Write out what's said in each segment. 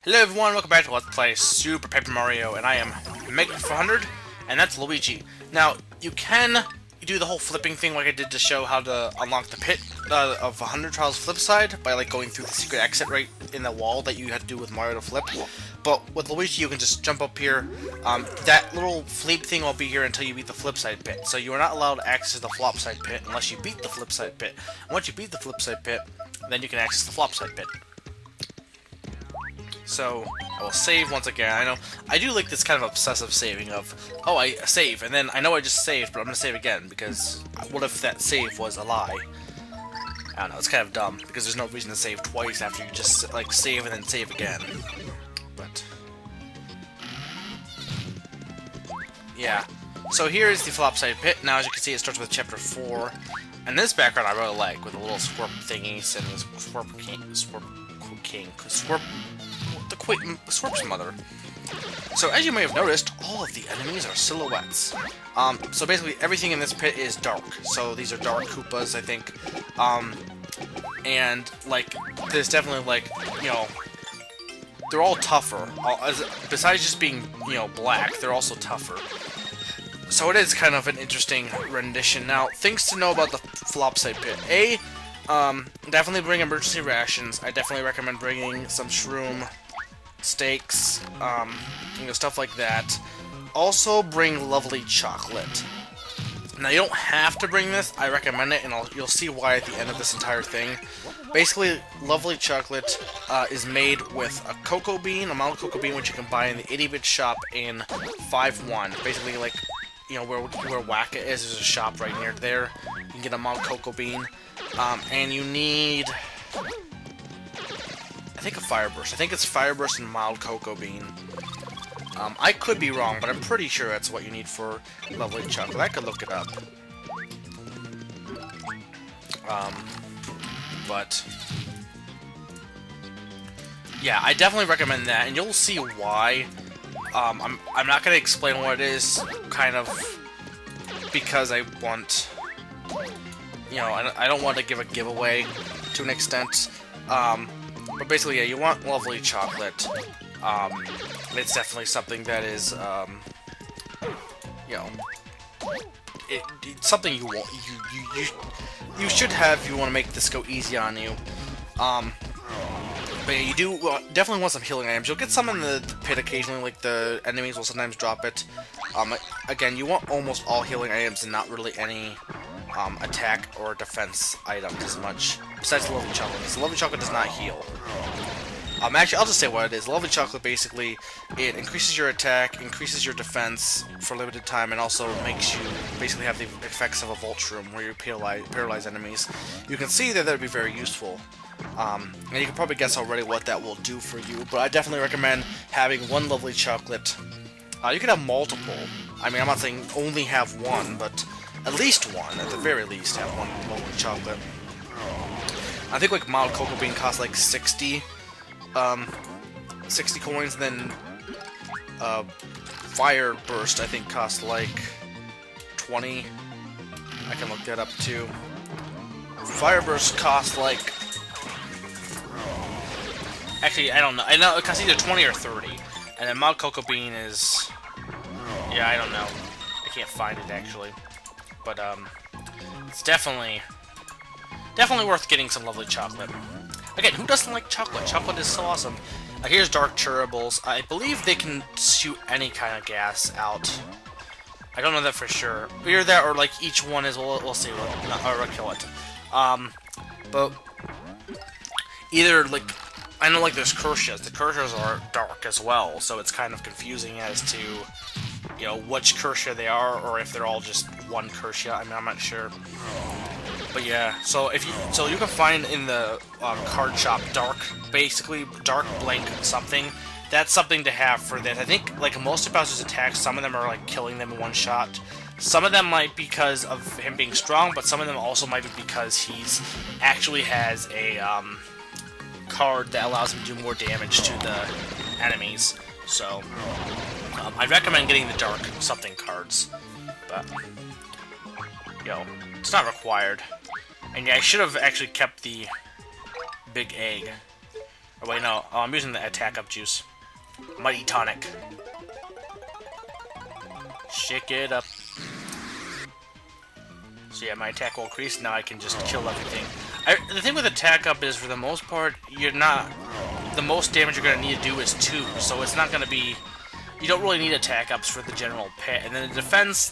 Hello everyone, welcome back to Let's Play Super Paper Mario, and I am Mega400, and that's Luigi. Now, you can do the whole flipping thing like I did to show how to unlock the pit of 100 Trials Flipside by like going through the secret exit right in the wall that you had to do with Mario to flip. But with Luigi, you can just jump up here. That little fleep thing will be here until you beat the Flipside Pit. So you are not allowed to access the Flopside Pit unless you beat the Flipside Pit. And once you beat the Flipside Pit, then you can access the Flopside Pit. So, I will save once again. I know, I do like this kind of obsessive saving of, oh, I save, and then I know I just saved, but I'm going to save again, because what if that save was a lie? I don't know, it's kind of dumb, because there's no reason to save twice after you just, like, save and then save again. But, yeah. So here is the Flopside Pit. Now, as you can see, it starts with Chapter 4. And this background I really like, with the little squirp thingies and the Swarp's mother. So as you may have noticed, all of the enemies are silhouettes. So basically everything in this pit is dark. So these are dark Koopas, I think. And like, there's definitely like, you know, they're all tougher. Besides just being, you know, black, they're also tougher. So it is kind of an interesting rendition. Now, things to know about the Flopside Pit. Definitely bring emergency rations. I definitely recommend bringing some shroom, steaks, you know, stuff like that. Also, bring lovely chocolate. Now, you don't have to bring this. I recommend it, and you'll see why at the end of this entire thing. Basically, lovely chocolate is made with a cocoa bean, a mild cocoa bean, which you can buy in the 80-bit shop in 5-1. Basically, like, you know, where Wacka is, there's a shop right near there. You can get a mild cocoa bean. And you need, I think, a Fireburst. I think it's Fireburst and mild cocoa bean. I could be wrong, but I'm pretty sure that's what you need for lovely chocolate. I could look it up. But yeah, I definitely recommend that, and you'll see why. I'm not gonna explain what it is, kind of, because I want, you know, I don't want to give a giveaway to an extent. But basically, yeah, you want lovely chocolate. It's definitely something that is, you know, it's something you want, you should have if you want to make this go easy on you. But yeah, you do definitely want some healing items. You'll get some in the pit occasionally, like the enemies will sometimes drop it. Again, you want almost all healing items and not really any attack or defense items as much, besides the lovely chocolate. So lovely chocolate does not heal. Actually, I'll just say what it is. Lovely chocolate, basically, it increases your attack, increases your defense for a limited time, and also makes you basically have the effects of a Volt Shroom, where you paralyze enemies. You can see that would be very useful. And you can probably guess already what that will do for you, but I definitely recommend having one lovely chocolate. You can have multiple. I mean, I'm not saying only have one, but at least one, at the very least, have one lovely chocolate. I think like mild cocoa bean costs like 60 coins, and then Fire Burst I think costs like 20. I can look that up too. Fire Burst costs like, actually, I don't know. I know it costs either 20 or 30. And then mild cocoa bean is, yeah, I don't know. I can't find it actually. But it's definitely worth getting some lovely chocolate. Again, who doesn't like chocolate? Chocolate is so awesome. Here's Dark Cherubles. I believe they can shoot any kind of gas out. I don't know that for sure. Either that or like each one is, we'll see, or kill it. But either like, I know like there's Kershas. The Kershas are dark as well, so it's kind of confusing as to, you know, which Kersha they are, or if they're all just one Kersha. I mean, I'm not sure. But yeah, so you can find in the card shop basically dark blank something. That's something to have for this. I think like most of Bowser's attacks, some of them are like killing them in one shot. Some of them might be because of him being strong, but some of them also might be because he's actually has a card that allows him to do more damage to the enemies. So I'd recommend getting the dark something cards, but yo, it's not required. And yeah, I should have actually kept the big egg. Oh wait, no. Oh, I'm using the attack up juice. Mighty tonic. Shake it up. So yeah, my attack will increase. Now I can just kill everything. The thing with attack up is, for the most part, you're not... The most damage you're going to need to do is 2, so it's not going to be... You don't really need attack ups for the general pit. And then the defense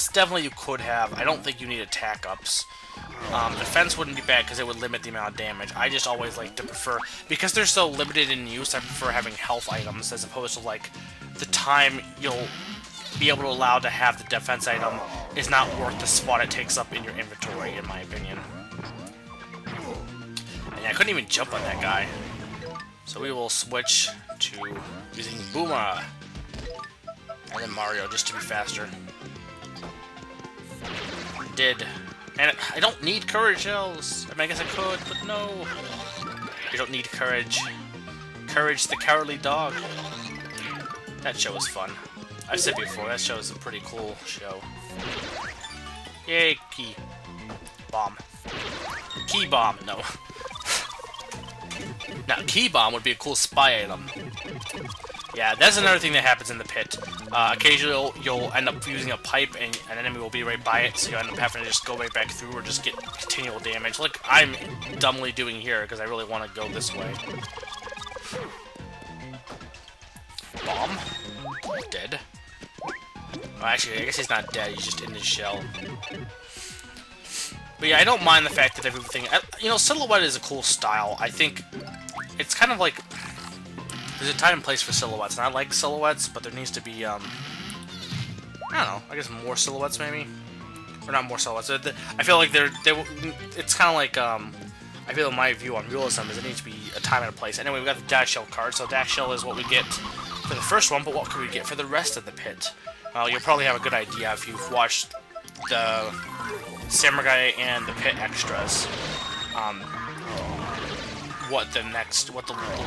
definitely you could have. I don't think you need attack ups. Defense wouldn't be bad because it would limit the amount of damage. I just always like to prefer... Because they're so limited in use, I prefer having health items as opposed to, like, the time you'll be able to allow to have the defense item is not worth the spot it takes up in your inventory, in my opinion. And I couldn't even jump on that guy. So we will switch to using Boomer. And then Mario, just to be faster. Did. And I don't need courage shells. I mean, I guess I could, but no. You don't need courage. Courage the Cowardly Dog. That show was fun. I've said before, that show is a pretty cool show. Yay, key. Bomb. Key bomb, no. Now, key bomb would be a cool spy item. Yeah, that's another thing that happens in the pit. Occasionally, you'll end up using a pipe, and an enemy will be right by it, so you end up having to just go right back through or just get continual damage. Like I'm dumbly doing here, because I really want to go this way. Bomb. Dead. Well, actually, I guess he's not dead, he's just in his shell. But yeah, I don't mind the fact that everything... You know, Silhouette is a cool style. I think it's kind of like... There's a time and place for silhouettes, and I like silhouettes, but there needs to be, I don't know, I guess more silhouettes, maybe? Or not more silhouettes. I feel like it's kind of like, I feel my view on realism is it needs to be a time and a place. Anyway, we got the Dash Shell card, so Dash Shell is what we get for the first one, but what can we get for the rest of the pit? You'll probably have a good idea if you've watched the Samurai and the Pit extras. What the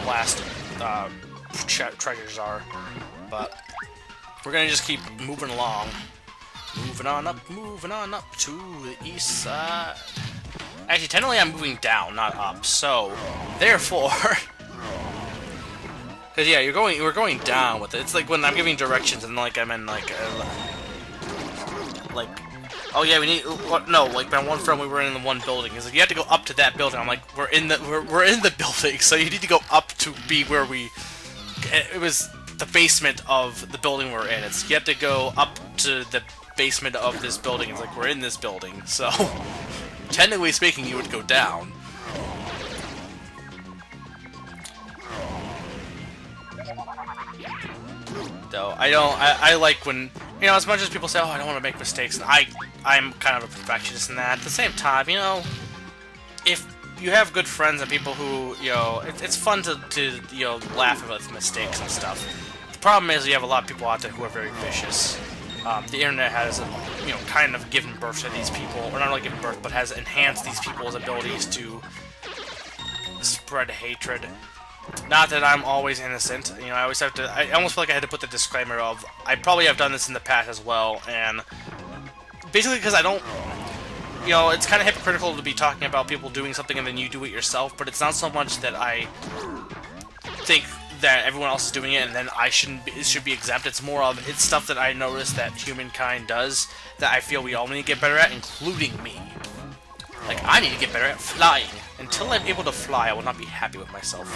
last treasures are, but we're gonna just keep moving along, moving on up to the east side. Actually, technically, I'm moving down, not up. So, therefore, because yeah, we're going down with it. It's like when I'm giving directions and like I'm in like. Oh yeah, we need no. Like my one friend, we were in the one building. He's like, you have to go up to that building. I'm like, we're in the building, so you need to go up to be where we. It was the basement of the building we're in. You have to go up to the basement of this building. It's like we're in this building, so technically speaking, you would go down. Though I like when, you know, as much as people say, oh, I don't want to make mistakes, and I'm kind of a perfectionist in that. At the same time, you know, if you have good friends and people who, you know, it's fun to you know, laugh about mistakes and stuff. The problem is you have a lot of people out there who are very vicious. The internet has, you know, kind of given birth to these people, or not really given birth, but has enhanced these people's abilities to spread hatred. Not that I'm always innocent, you know, I always have to, I almost feel like I had to put the disclaimer of, I probably have done this in the past as well, and basically because I don't, you know, it's kind of hypocritical to be talking about people doing something and then you do it yourself, but it's not so much that I think that everyone else is doing it and then it should be exempt. It's more of, it's stuff that I notice that humankind does that I feel we all need to get better at, including me. Like, I need to get better at flying. Until I'm able to fly, I will not be happy with myself.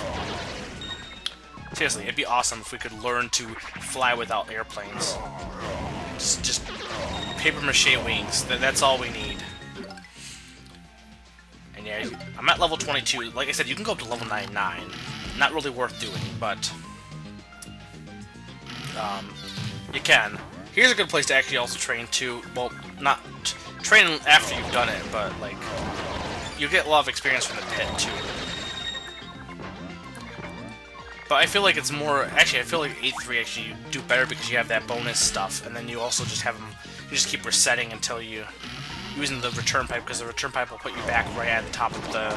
Seriously, it'd be awesome if we could learn to fly without airplanes. Just papier-mâché wings. That's all we need. And yeah, I'm at level 22. Like I said, you can go up to level 99. Not really worth doing, but you can. Here's a good place to actually also train too. Well, not train after you've done it, but like you get a lot of experience from the pit too. But I feel like it's more. Actually, I feel like 8-3 actually you do better because you have that bonus stuff, and then you also just have them. You just keep resetting until you using the return pipe, because the return pipe will put you back right at the top of the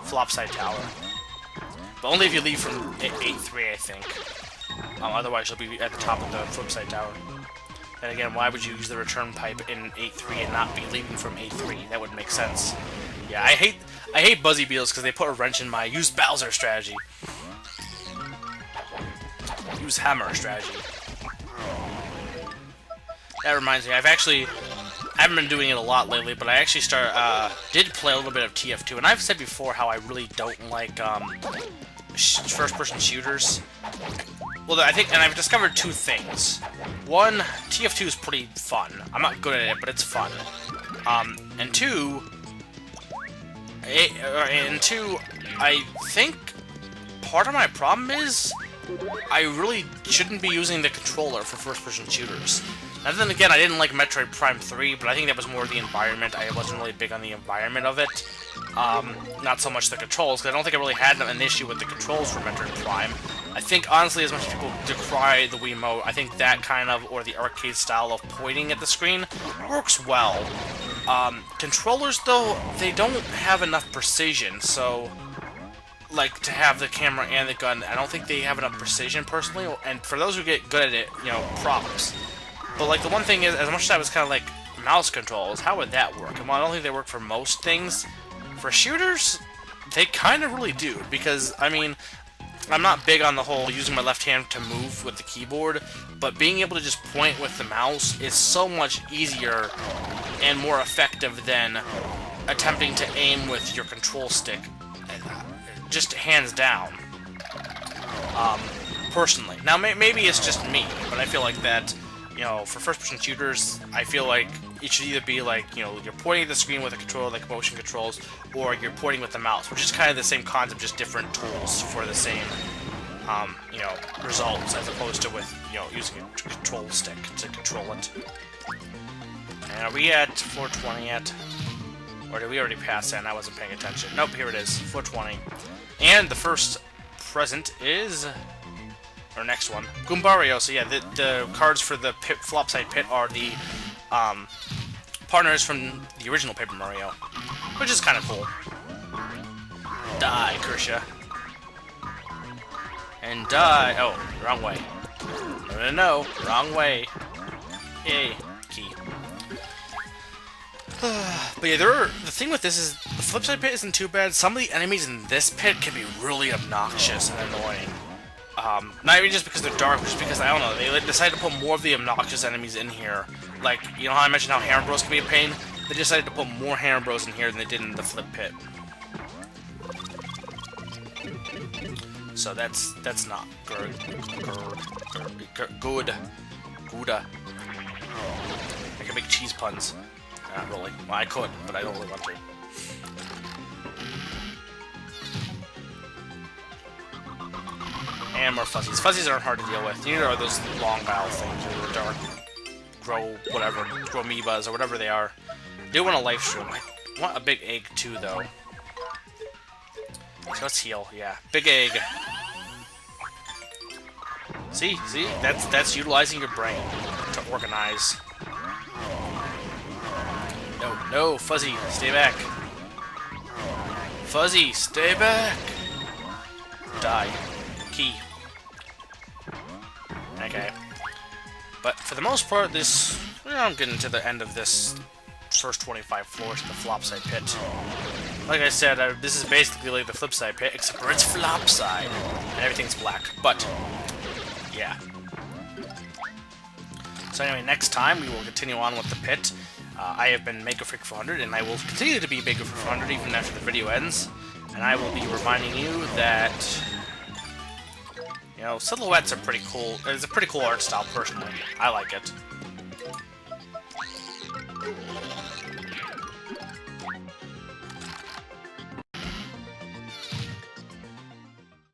Flopside tower. But only if you leave from 8-3, I think. Otherwise, you'll be at the top of the Flipside tower. And again, why would you use the return pipe in 8-3 and not be leaving from 8-3? That would make sense. Yeah, I hate Buzzy Beetles because they put a wrench in my use Bowser strategy. use hammer strategy. That reminds me, I haven't been doing it a lot lately, but I actually did play a little bit of TF2, and I've said before how I really don't like first-person shooters. Well, I think, and I've discovered two things. One, TF2 is pretty fun. I'm not good at it, but it's fun. And two, I think part of my problem is I really shouldn't be using the controller for first-person shooters. And then again, I didn't like Metroid Prime 3, but I think that was more the environment. I wasn't really big on the environment of it. Not so much the controls, because I don't think I really had an issue with the controls for Metroid Prime. I think, honestly, as much as people decry the Wiimote, I think that kind of, or the arcade style of pointing at the screen, works well. Controllers, though, they don't have enough precision, so, like, to have the camera and the gun, I don't think they have enough precision, personally, and for those who get good at it, you know, props. But, like, the one thing is, as much as I was kind of like, mouse controls, how would that work? And while I don't think they work for most things, for shooters, they kind of really do, because, I mean, I'm not big on the whole using my left hand to move with the keyboard, but being able to just point with the mouse is so much easier and more effective than attempting to aim with your control stick, just hands down, personally. Now, maybe it's just me, but I feel like that, you know, for first-person shooters, I feel like it should either be like, you know, you're pointing at the screen with a controller like motion controls, or you're pointing with the mouse, which is kind of the same concept, just different tools for the same, you know, results, as opposed to with, you know, using a control stick to control it. And are we at 420 yet? Or did we already pass that and I wasn't paying attention? Nope, here it is, 420. And the first present is... or next one, Goombario. So yeah, the cards for the Flopside Pit are the partners from the original Paper Mario, which is kind of cool. Die, Kersha. And die. Oh, wrong way. No, wrong way. Yay, key. But yeah, the thing with this is the Flipside Pit isn't too bad. Some of the enemies in this pit can be really obnoxious and annoying. Not even just because they're dark, but just because, I don't know, they decided to put more of the obnoxious enemies in here. Like, you know how I mentioned how Hammer Bros can be a pain? They decided to put more Hammer Bros in here than they did in the Flip Pit. So that's not good. Good. Gouda. I can make cheese puns. Not really. Well, I could, but I don't really want to. And more fuzzies. Fuzzies aren't hard to deal with. Neither are those long battle things, or the dark grow whatever, grow amoebas, or whatever they are. I do want a life stream. I want a big egg too, though. So let's heal. Yeah, big egg. See, that's utilizing your brain to organize. No, Fuzzy, stay back. Fuzzy, stay back. Die. Key. Okay. But for the most part, I'm getting to the end of this first 25 floors of the Flopside Pit. Like I said, this is basically like the Flipside Pit, except for it's Flopside, and everything's black. But, yeah. So anyway, next time we will continue on with the pit. I have been MegaFreak400, and I will continue to be MegaFreak400 even after the video ends. And I will be reminding you that, you know, silhouettes are pretty cool. It's a pretty cool art style, personally. I like it.